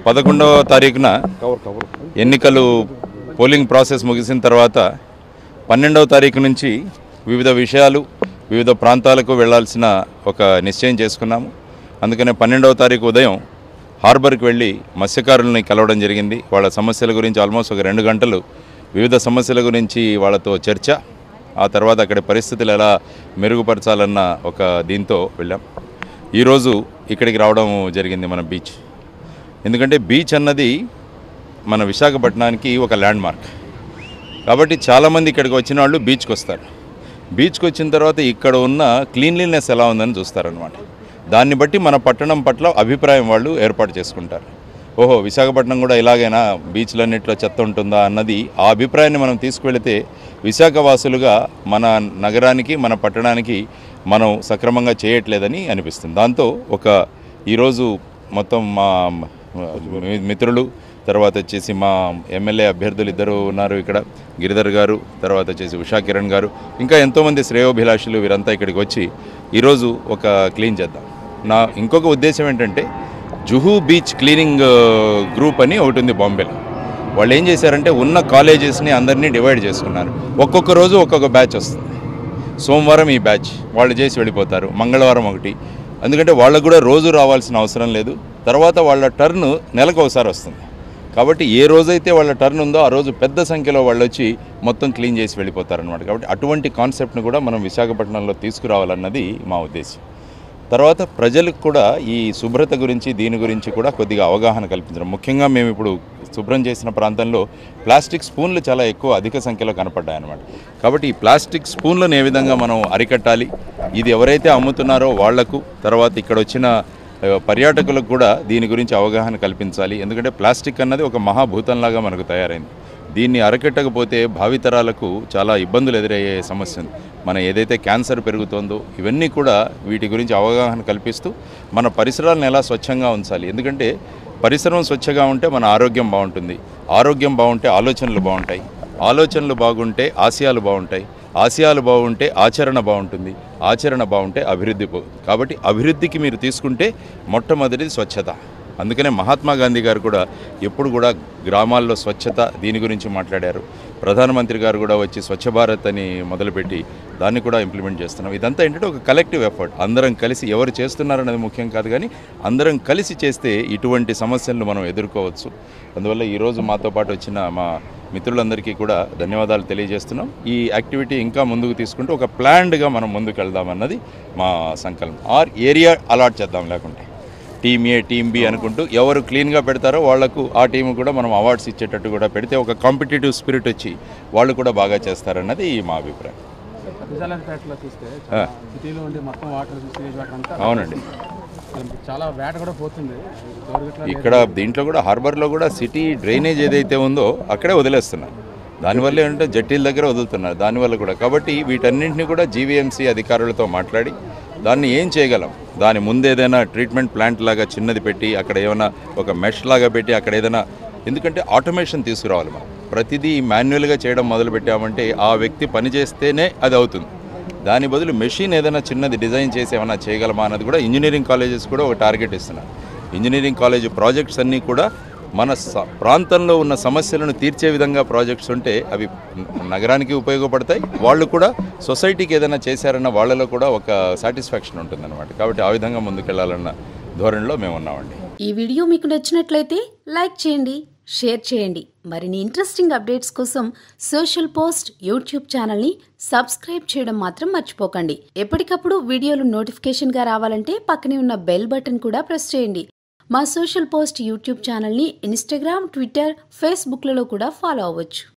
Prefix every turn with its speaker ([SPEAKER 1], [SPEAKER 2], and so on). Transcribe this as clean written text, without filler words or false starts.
[SPEAKER 1] 11వ తారీఖున ఎన్నికలు polling process ముగిసిన తర్వాత 12వ తారీఖు నుంచి వివిధ విషయాలు వివిధ ప్రాంతాలకు వెళ్లాల్సిన ఒక నిశ్చయం చేసుకున్నాము. అందుకనే 12వ తారీఖు ఉదయం హార్బర్కి వెళ్ళి మత్స్యకారులని కలవడం జరిగింది. వాళ్ళ సమస్యల గురించి ఆల్మోస్ట్ ఒక 2 గంటలు వివిధ సమస్యల గురించి వాళ్ళతో చర్చ, ఆ తర్వాత అక్కడి పరిస్థితులు ఎలా మెరుగుపరచాలన్న ఒక దీంతో వెళ్ళాం. ఈరోజు ఇక్కడికి రావడం జరిగింది మన బీచ్. ఎందుకంటే బీచ్ అన్నది మన విశాఖపట్నానికి ఒక ల్యాండ్ మార్క్ కాబట్టి చాలామంది ఇక్కడికి వచ్చిన వాళ్ళు బీచ్కి వస్తారు. బీచ్కి వచ్చిన తర్వాత ఇక్కడ ఉన్న క్లీన్లీనెస్ ఎలా ఉందని చూస్తారనమాట. దాన్ని బట్టి మన పట్టణం పట్ల అభిప్రాయం వాళ్ళు ఏర్పాటు చేసుకుంటారు. ఓహో, విశాఖపట్నం కూడా ఇలాగైనా బీచ్లన్నింటిలో చెత్త ఉంటుందా అన్నది ఆ అభిప్రాయాన్ని మనం తీసుకువెళితే విశాఖవాసులుగా మన నగరానికి మన పట్టణానికి మనం సక్రమంగా చేయట్లేదని అనిపిస్తుంది. దాంతో ఈరోజు మొత్తం మా మిత్రులు, తర్వాత వచ్చేసి మా ఎమ్మెల్యే అభ్యర్థులు ఇద్దరు ఉన్నారు ఇక్కడ, గిరిధర్ గారు, తర్వాత వచ్చేసి ఉషా కిరణ్ గారు, ఇంకా ఎంతోమంది శ్రేయోభిలాషులు వీరంతా ఇక్కడికి వచ్చి ఈరోజు ఒక క్లీన్ చేద్దాం. నా ఇంకొక ఉద్దేశం ఏంటంటే జుహూ బీచ్ క్లీనింగ్ గ్రూప్ అని ఒకటి ఉంది బాంబేలో. వాళ్ళు ఏం చేశారంటే ఉన్న కాలేజెస్ని అందరినీ డివైడ్ చేసుకున్నారు. ఒక్కొక్క రోజు ఒక్కొక్క బ్యాచ్ వస్తుంది. సోమవారం ఈ బ్యాచ్ వాళ్ళు చేసి వెళ్ళిపోతారు, మంగళవారం ఒకటి. ఎందుకంటే వాళ్ళకు కూడా రోజు రావాల్సిన అవసరం లేదు. తర్వాత వాళ్ళ టర్న్ నెలకు ఒకసారి వస్తుంది. కాబట్టి ఏ రోజైతే వాళ్ళ టర్న్ ఉందో ఆ రోజు పెద్ద సంఖ్యలో వాళ్ళు వచ్చి మొత్తం క్లీన్ చేసి వెళ్ళిపోతారనమాట. కాబట్టి అటువంటి కాన్సెప్ట్ను కూడా మనం విశాఖపట్నంలో తీసుకురావాలన్నది మా ఉద్దేశం. తర్వాత ప్రజలకు కూడా ఈ శుభ్రత గురించి దీని గురించి కూడా కొద్దిగా అవగాహన కల్పించడం. ముఖ్యంగా మేము ఇప్పుడు శుభ్రం చేసిన ప్రాంతంలో ప్లాస్టిక్ స్పూన్లు చాలా అధిక సంఖ్యలో కనపడ్డాయన్నమాట. కాబట్టి ఈ ప్లాస్టిక్ స్పూన్లను ఏ విధంగా మనం అరికట్టాలి, ఇది ఎవరైతే అమ్ముతున్నారో వాళ్లకు, తర్వాత ఇక్కడ వచ్చిన పర్యాటకులకు కూడా దీని గురించి అవగాహన కల్పించాలి. ఎందుకంటే ప్లాస్టిక్ అన్నది ఒక మహాభూతంలాగా మనకు తయారైంది. దీన్ని అరికట్టకపోతే భావితరాలకు చాలా ఇబ్బందులు ఎదురయ్యే సమస్య ఉంది. మన ఏదైతే క్యాన్సర్ పెరుగుతోందో ఇవన్నీ కూడా వీటి గురించి అవగాహన కల్పిస్తూ మన పరిసరాలను ఎలా స్వచ్ఛంగా ఉంచాలి. ఎందుకంటే పరిసరం స్వచ్ఛంగా ఉంటే మన ఆరోగ్యం బాగుంటుంది, ఆరోగ్యం బాగుంటే ఆలోచనలు బాగుంటాయి, ఆలోచనలు బాగుంటే ఆశయాలు బాగుంటాయి, ఆశయాలు బాగుంటే ఆచరణ బాగుంటుంది, ఆచరణ బాగుంటే అభివృద్ధి కాబట్టి అభివృద్ధికి మీరు తీసుకుంటే మొట్టమొదటిది స్వచ్ఛత. అందుకనే మహాత్మా గాంధీ గారు కూడా ఎప్పుడు కూడా గ్రామాల్లో స్వచ్ఛత దీని గురించి మాట్లాడారు. ప్రధానమంత్రి గారు కూడా వచ్చి స్వచ్ఛ భారత్ అని మొదలుపెట్టి దాన్ని కూడా ఇంప్లిమెంట్ చేస్తున్నాం. ఇదంతా ఏంటంటే ఒక కలెక్టివ్ ఎఫర్ట్. అందరం కలిసి, ఎవరు చేస్తున్నారనేది ముఖ్యం కాదు, కానీ అందరం కలిసి చేస్తే ఇటువంటి సమస్యలను మనం ఎదుర్కోవచ్చు. అందువల్ల ఈరోజు మాతో పాటు వచ్చిన మా మిత్రులందరికీ కూడా ధన్యవాదాలు తెలియజేస్తున్నాం. ఈ యాక్టివిటీ ఇంకా ముందుకు తీసుకుంటూ ఒక ప్లాన్డ్గా మనం ముందుకు వెళ్దామన్నది మా సంకల్పం. ఏరియా అలాట్ చేద్దాం, లేకుంటే టీమ్ ఏ టీమ్ బి అనుకుంటూ ఎవరు క్లీన్గా పెడతారో వాళ్లకు ఆ టీము కూడా మనం అవార్డ్స్ ఇచ్చేటట్టు కూడా పెడితే ఒక కాంపిటేటివ్ స్పిరిట్ వచ్చి వాళ్ళు కూడా బాగా చేస్తారన్నది మా అభిప్రాయం. అవునండి,
[SPEAKER 2] చాలా వేట కూడా పోతుంది
[SPEAKER 1] ఇక్కడ. దీంట్లో కూడా హార్బర్లో కూడా సిటీ డ్రైనేజ్ ఏదైతే ఉందో అక్కడే వదిలేస్తున్నారు. దానివల్ల ఏంటంటే జట్టీల దగ్గర వదులుతున్నారు దానివల్ల కూడా. కాబట్టి వీటన్నింటినీ కూడా జీవీఎంసీ అధికారులతో మాట్లాడి దాన్ని ఏం చేయగలం, దాని ముందు ఏదైనా ట్రీట్మెంట్ ప్లాంట్ లాగా చిన్నది పెట్టి అక్కడ ఏమైనా ఒక మెష్ లాగా పెట్టి అక్కడ ఏదైనా, ఎందుకంటే ఆటోమేషన్ తీసుకురావాలి. మనం ప్రతిదీ మాన్యువల్గా చేయడం మొదలుపెట్టామంటే ఆ వ్యక్తి పని చేస్తేనే అది అవుతుంది. దాని బదులు మెషిన్ ఏదైనా చిన్నది డిజైన్ చేసి ఏమైనా చేయగలమా అన్నది కూడా ఇంజనీరింగ్ కాలేజెస్ కూడా ఒక టార్గెట్ ఇస్తున్నారు. ఇంజనీరింగ్ కాలేజ్ ప్రాజెక్ట్స్ అన్నీ కూడా మన ప్రాంతంలో ఉన్న సమస్యలను తీర్చే విధంగా ప్రాజెక్ట్స్ ఉంటే అవి నగరానికి ఉపయోగపడతాయి. వాళ్ళు కూడా సొసైటీకి ఏదైనా చేశారన్న వాళ్ళలో కూడా ఒక సాటిస్ఫాక్షన్ ఉంటుందన్నమాట. కాబట్టి ఆ విధంగా ముందుకెళ్లాలన్న ధోరణిలో మేము ఉన్నామండి.
[SPEAKER 3] ఈ వీడియో మీకు నచ్చినట్లయితే లైక్ చేయండి, షేర్ చేయండి. మరిన్ని ఇంట్రెస్టింగ్ అప్డేట్స్ కోసం సోషల్ పోస్ట్ యూట్యూబ్ ఛానల్ని సబ్స్క్రైబ్ చేయడం మాత్రం మర్చిపోకండి. ఎప్పటికప్పుడు వీడియోలు నోటిఫికేషన్గా రావాలంటే పక్కనే ఉన్న బెల్ బటన్ కూడా ప్రెస్ చేయండి. మా సోషల్ పోస్ట్ యూట్యూబ్ ఛానల్ని ఇన్స్టాగ్రామ్, ట్విట్టర్, ఫేస్బుక్లలో కూడా ఫాలో అవ్వచ్చు.